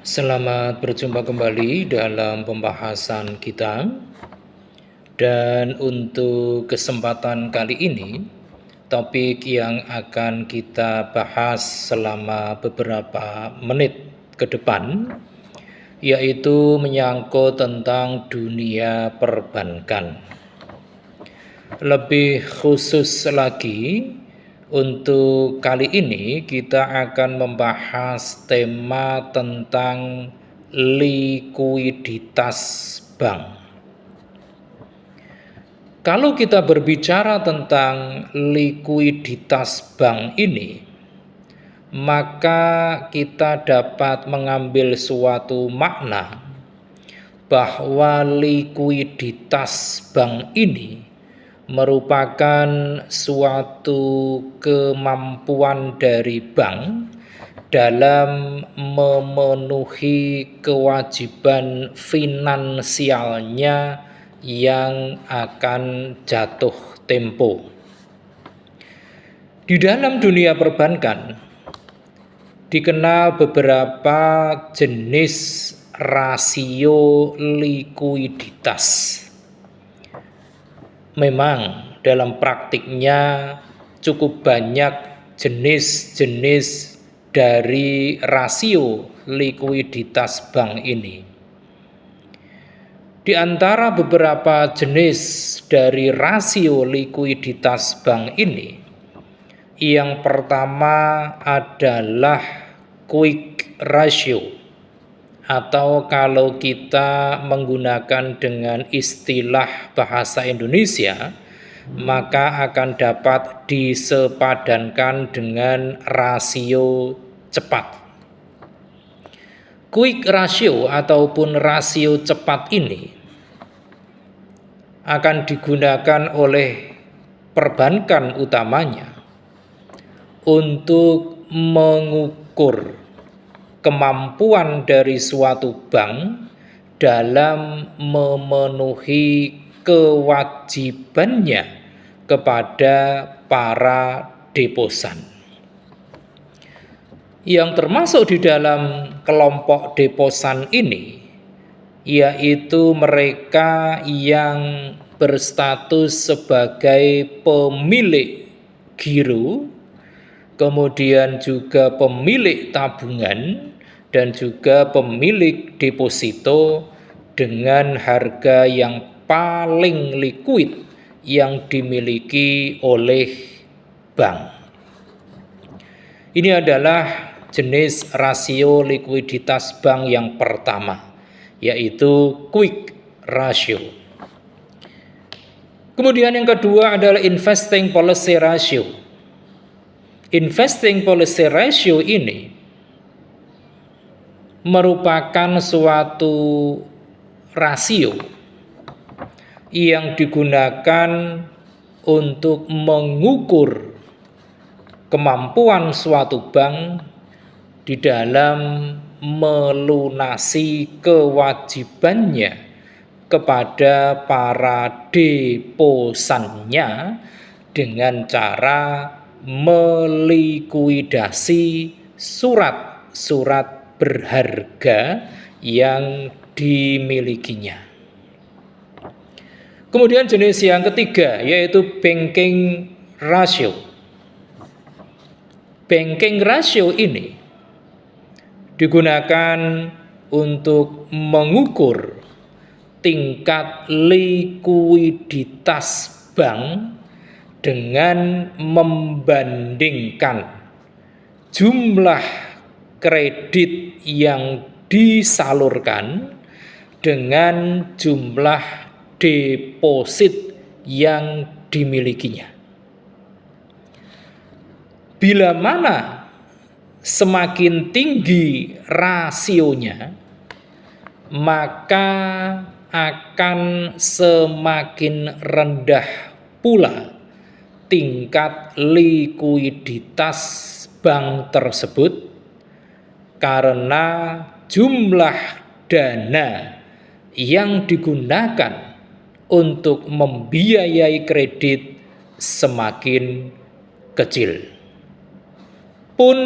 Selamat berjumpa kembali dalam pembahasan kita. Dan untuk kesempatan kali ini, topik yang akan kita bahas selama beberapa menit ke depan yaitu menyangkut tentang dunia perbankan. Lebih khusus lagi, untuk kali ini kita akan membahas tema tentang likuiditas bank. Kalau kita berbicara tentang likuiditas bank ini, maka kita dapat mengambil suatu makna bahwa likuiditas bank ini merupakan suatu kemampuan dari bank dalam memenuhi kewajiban finansialnya yang akan jatuh tempo. Di dalam dunia perbankan dikenal beberapa jenis rasio likuiditas. Memang dalam praktiknya cukup banyak jenis-jenis dari rasio likuiditas bank ini. Di antara beberapa jenis dari rasio likuiditas bank ini, yang pertama adalah quick ratio, atau kalau kita menggunakan dengan istilah bahasa Indonesia, maka akan dapat disepadankan dengan rasio cepat. Quick ratio ataupun rasio cepat ini akan digunakan oleh perbankan utamanya untuk mengukur kemampuan dari suatu bank dalam memenuhi kewajibannya kepada para deposan. Yang termasuk di dalam kelompok deposan ini yaitu mereka yang berstatus sebagai pemilik giro, kemudian juga pemilik tabungan, dan juga pemilik deposito dengan harga yang paling liquid yang dimiliki oleh bank. Ini adalah jenis rasio likuiditas bank yang pertama, yaitu quick ratio. Kemudian yang kedua adalah investing policy ratio. Investing policy ratio ini merupakan suatu rasio yang digunakan untuk mengukur kemampuan suatu bank di dalam melunasi kewajibannya kepada para deposannya dengan cara melikuidasi surat-surat berharga yang dimilikinya. Kemudian jenis yang ketiga yaitu banking ratio. Banking ratio ini digunakan untuk mengukur tingkat likuiditas bank dengan membandingkan jumlah kredit yang disalurkan dengan jumlah deposit yang dimilikinya. Bila mana semakin tinggi rasionya, maka akan semakin rendah pula tingkat likuiditas bank tersebut, karena jumlah dana yang digunakan untuk membiayai kredit semakin kecil. Pun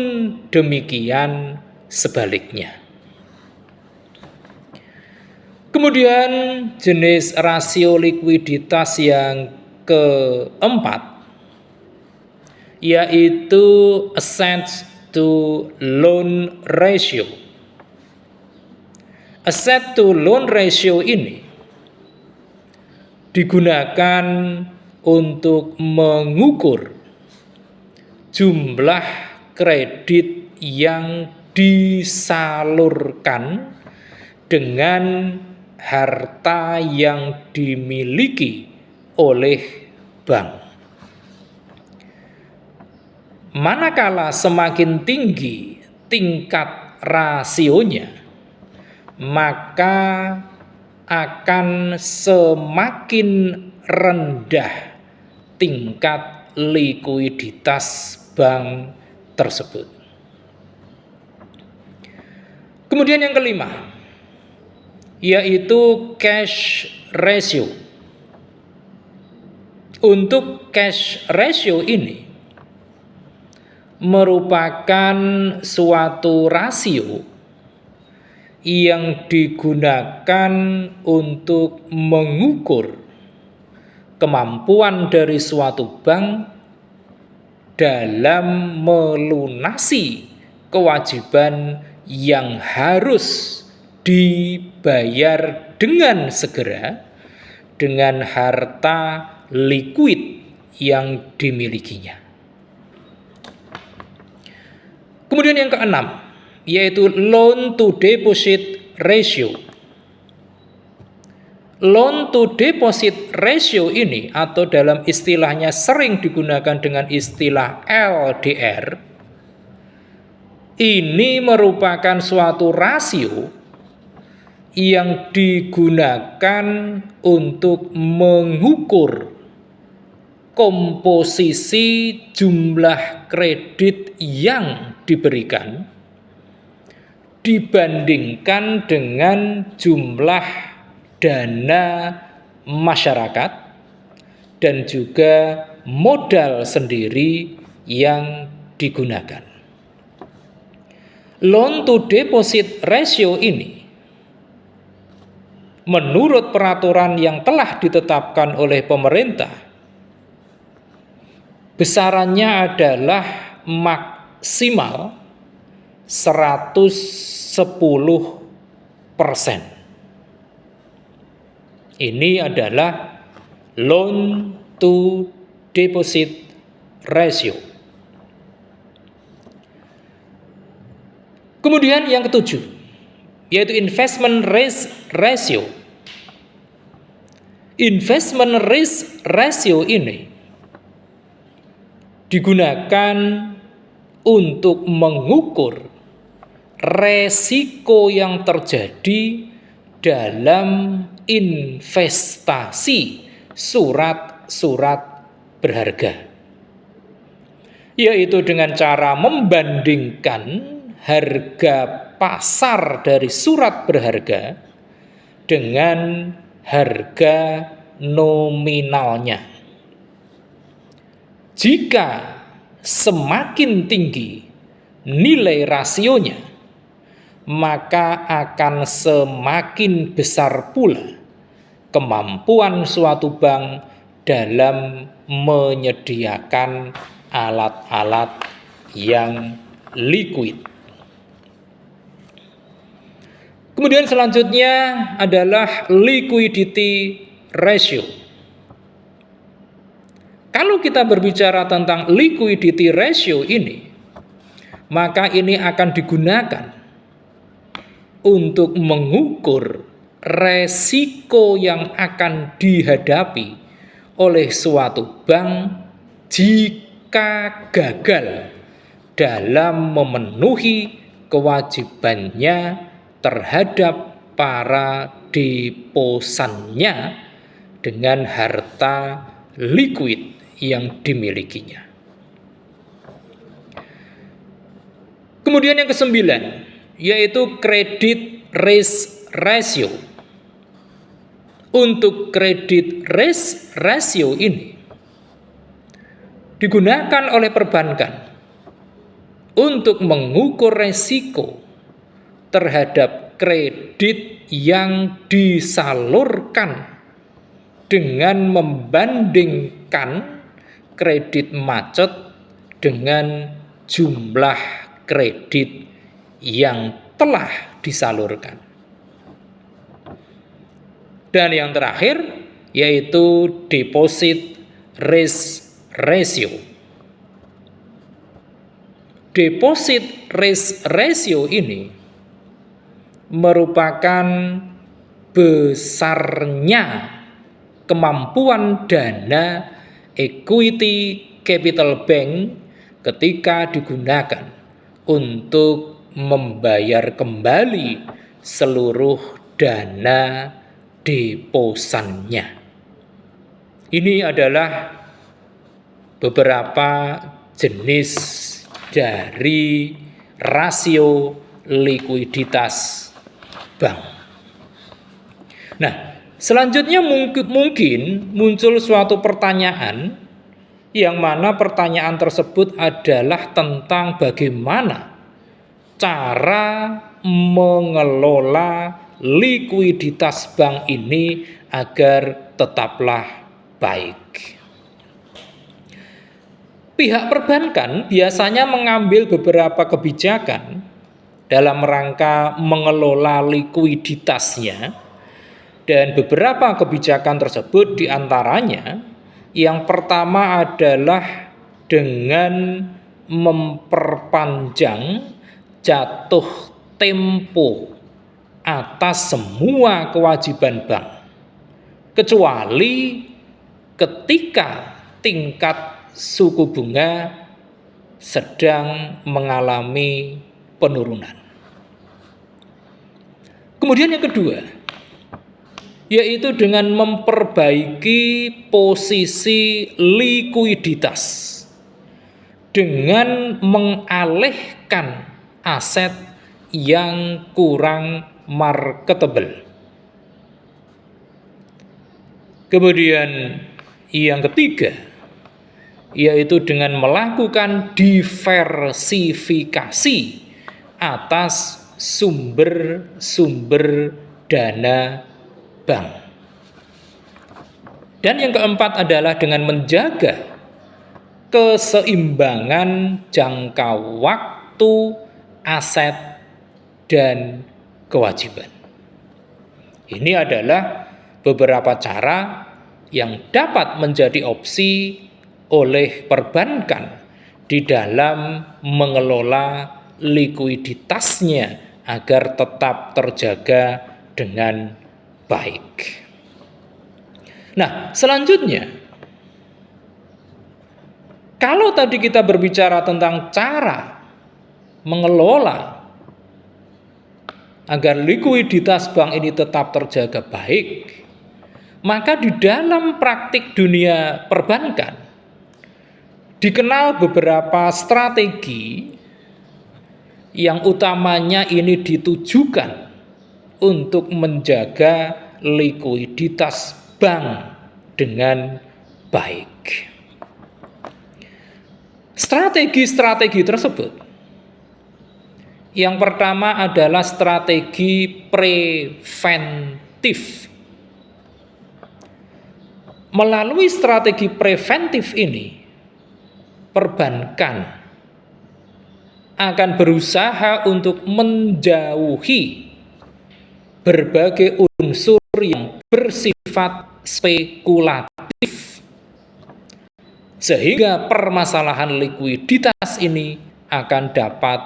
demikian sebaliknya. Kemudian jenis rasio likuiditas yang keempat yaitu assets to loan ratio. Asset to loan ratio ini digunakan untuk mengukur jumlah kredit yang disalurkan dengan harta yang dimiliki oleh bank. Manakala semakin tinggi tingkat rasionya, maka akan semakin rendah tingkat likuiditas bank tersebut. Kemudian yang kelima, yaitu cash ratio. Untuk cash ratio ini merupakan suatu rasio yang digunakan untuk mengukur kemampuan dari suatu bank dalam melunasi kewajiban yang harus dibayar dengan segera dengan harta likuid yang dimilikinya. Kemudian yang keenam, yaitu loan to deposit ratio. Loan to deposit ratio ini atau dalam istilahnya sering digunakan dengan istilah LDR, ini merupakan suatu rasio yang digunakan untuk mengukur komposisi jumlah kredit yang diberikan dibandingkan dengan jumlah dana masyarakat dan juga modal sendiri yang digunakan. Loan to deposit ratio ini menurut peraturan yang telah ditetapkan oleh pemerintah besarannya adalah maksimal 110%. Ini adalah loan to deposit ratio. Kemudian yang ketujuh, yaitu investment risk ratio. Investment risk ratio ini digunakan untuk mengukur resiko yang terjadi dalam investasi surat-surat berharga, yaitu dengan cara membandingkan harga pasar dari surat berharga dengan harga nominalnya. Jika semakin tinggi nilai rasionya, maka akan semakin besar pula kemampuan suatu bank dalam menyediakan alat-alat yang liquid. Kemudian selanjutnya adalah liquidity ratio. Kalau kita berbicara tentang liquidity ratio ini, maka ini akan digunakan untuk mengukur resiko yang akan dihadapi oleh suatu bank jika gagal dalam memenuhi kewajibannya terhadap para deposannya dengan harta liquid yang dimilikinya. Kemudian yang kesembilan, yaitu credit risk ratio. Untuk credit risk ratio ini digunakan oleh perbankan untuk mengukur resiko terhadap kredit yang disalurkan dengan membandingkan kredit macet dengan jumlah kredit yang telah disalurkan. Dan yang terakhir yaitu deposit risk ratio. Deposit risk ratio ini merupakan besarnya kemampuan dana equity capital bank ketika digunakan untuk membayar kembali seluruh dana deposannya. Ini adalah beberapa jenis dari rasio likuiditas bank. Nah, selanjutnya mungkin muncul suatu pertanyaan, yang mana pertanyaan tersebut adalah tentang bagaimana cara mengelola likuiditas bank ini agar tetaplah baik. Pihak perbankan biasanya mengambil beberapa kebijakan dalam rangka mengelola likuiditasnya, dan beberapa kebijakan tersebut diantaranya yang pertama adalah dengan memperpanjang jatuh tempo atas semua kewajiban bank, kecuali ketika tingkat suku bunga sedang mengalami penurunan. Kemudian yang kedua, yaitu dengan memperbaiki posisi likuiditas dengan mengalihkan aset yang kurang marketable. Kemudian yang ketiga, yaitu dengan melakukan diversifikasi atas sumber-sumber dana bank. Dan yang keempat adalah dengan menjaga keseimbangan jangka waktu, aset, dan kewajiban. Ini adalah beberapa cara yang dapat menjadi opsi oleh perbankan di dalam mengelola likuiditasnya agar tetap terjaga dengan baik. Nah, selanjutnya, kalau tadi kita berbicara tentang cara mengelola agar likuiditas bank ini tetap terjaga baik, maka di dalam praktik dunia perbankan dikenal beberapa strategi yang utamanya ini ditujukan untuk menjaga likuiditas bank dengan baik. Strategi-strategi tersebut, yang pertama adalah strategi preventif. Melalui strategi preventif ini, perbankan akan berusaha untuk menjauhi berbagai unsur yang bersifat spekulatif, sehingga permasalahan likuiditas ini akan dapat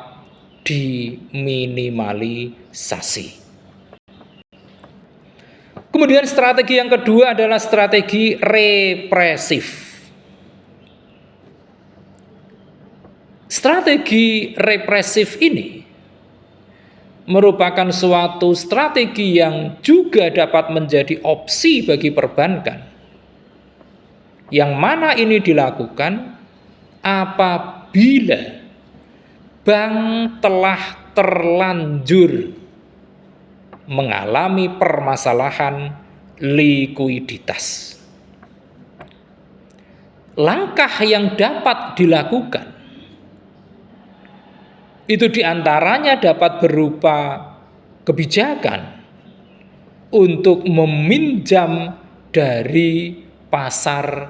diminimalisasi. Kemudian strategi yang kedua adalah strategi represif. Strategi represif ini merupakan suatu strategi yang juga dapat menjadi opsi bagi perbankan, yang mana ini dilakukan apabila bank telah terlanjur mengalami permasalahan likuiditas. Langkah yang dapat dilakukan itu diantaranya dapat berupa kebijakan untuk meminjam dari pasar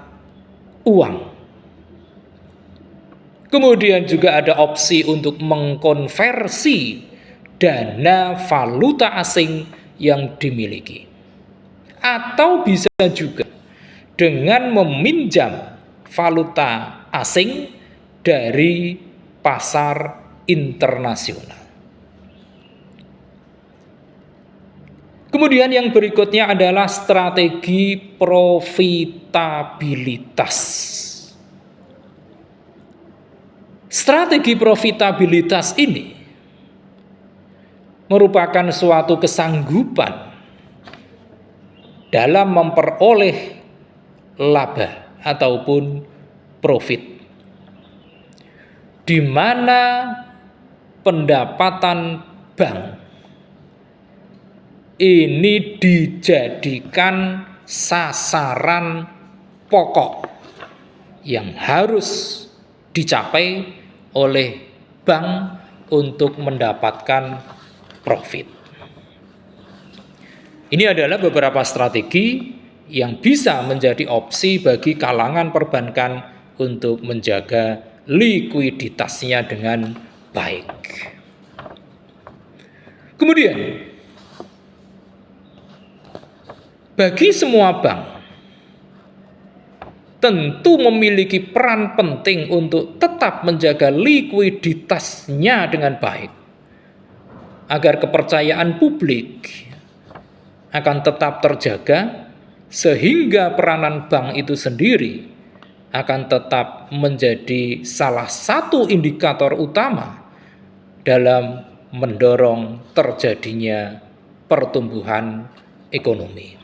uang. Kemudian juga ada opsi untuk mengkonversi dana valuta asing yang dimiliki. Atau bisa juga dengan meminjam valuta asing dari pasar internasional. Kemudian yang berikutnya adalah strategi profitabilitas. Strategi profitabilitas ini merupakan suatu kesanggupan dalam memperoleh laba ataupun profit, di mana pendapatan bank ini dijadikan sasaran pokok yang harus dicapai oleh bank untuk mendapatkan profit. Ini adalah beberapa strategi yang bisa menjadi opsi bagi kalangan perbankan untuk menjaga likuiditasnya dengan baik. Kemudian, bagi semua bank tentu memiliki peran penting untuk tetap menjaga likuiditasnya dengan baik, agar kepercayaan publik akan tetap terjaga, sehingga peranan bank itu sendiri akan tetap menjadi salah satu indikator utama dalam mendorong terjadinya pertumbuhan ekonomi.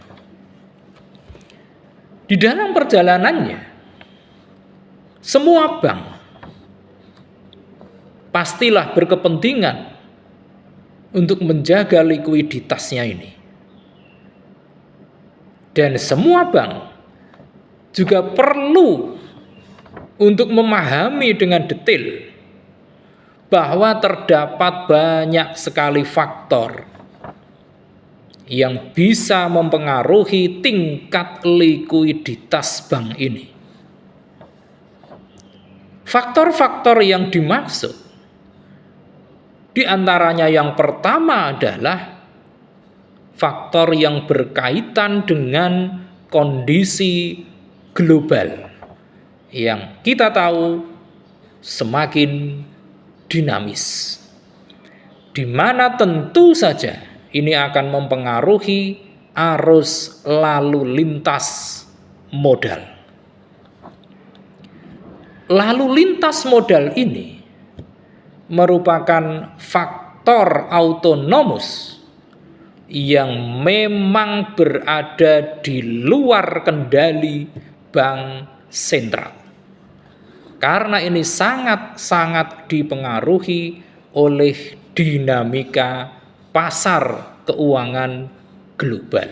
Di dalam perjalanannya, semua bank pastilah berkepentingan untuk menjaga likuiditasnya ini. Dan semua bank juga perlu untuk memahami dengan detail bahwa terdapat banyak sekali faktor yang bisa mempengaruhi tingkat likuiditas bank ini. Faktor-faktor yang dimaksud di antaranya yang pertama adalah faktor yang berkaitan dengan kondisi global yang kita tahu semakin dinamis, di mana tentu saja ini akan mempengaruhi arus lalu lintas modal. Lalu lintas modal ini merupakan faktor autonomus yang memang berada di luar kendali bank sentral. Karena ini sangat-sangat dipengaruhi oleh dinamika pasar keuangan global.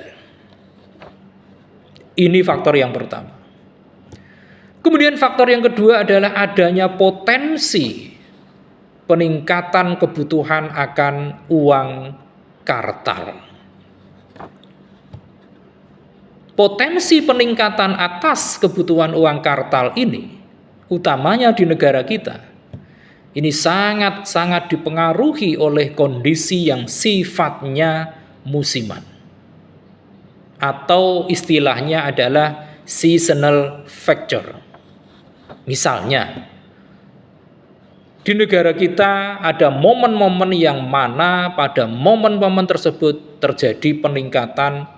Ini faktor yang pertama. Kemudian faktor yang kedua adalah adanya potensi peningkatan kebutuhan akan uang kartal. Potensi peningkatan atas kebutuhan uang kartal ini, utamanya di negara kita, ini sangat-sangat dipengaruhi oleh kondisi yang sifatnya musiman. Atau istilahnya adalah seasonal factor. Misalnya, di negara kita ada momen-momen yang mana pada momen-momen tersebut terjadi peningkatan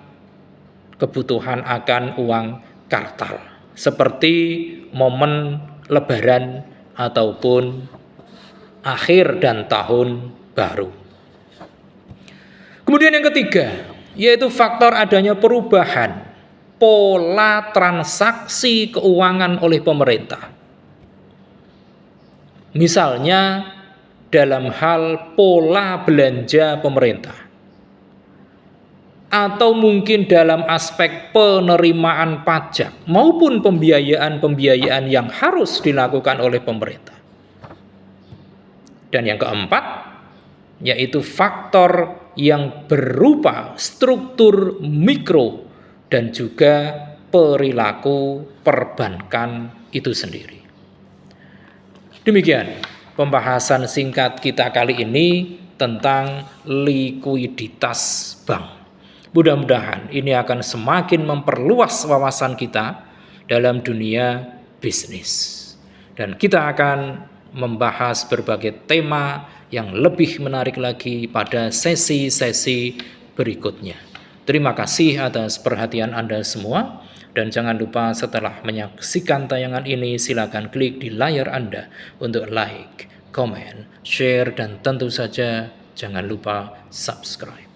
kebutuhan akan uang kartal. Seperti momen Lebaran ataupun akhir dan tahun baru. Kemudian yang ketiga, yaitu faktor adanya perubahan pola transaksi keuangan oleh pemerintah. Misalnya dalam hal pola belanja pemerintah, atau mungkin dalam aspek penerimaan pajak maupun pembiayaan-pembiayaan yang harus dilakukan oleh pemerintah. Dan yang keempat, yaitu faktor yang berupa struktur mikro dan juga perilaku perbankan itu sendiri. Demikian pembahasan singkat kita kali ini tentang likuiditas bank. Mudah-mudahan ini akan semakin memperluas wawasan kita dalam dunia bisnis. Dan kita akan membahas berbagai tema yang lebih menarik lagi pada sesi-sesi berikutnya. Terima kasih atas perhatian Anda semua. Dan jangan lupa setelah menyaksikan tayangan ini silakan klik di layar Anda untuk like, comment, share, dan tentu saja jangan lupa subscribe.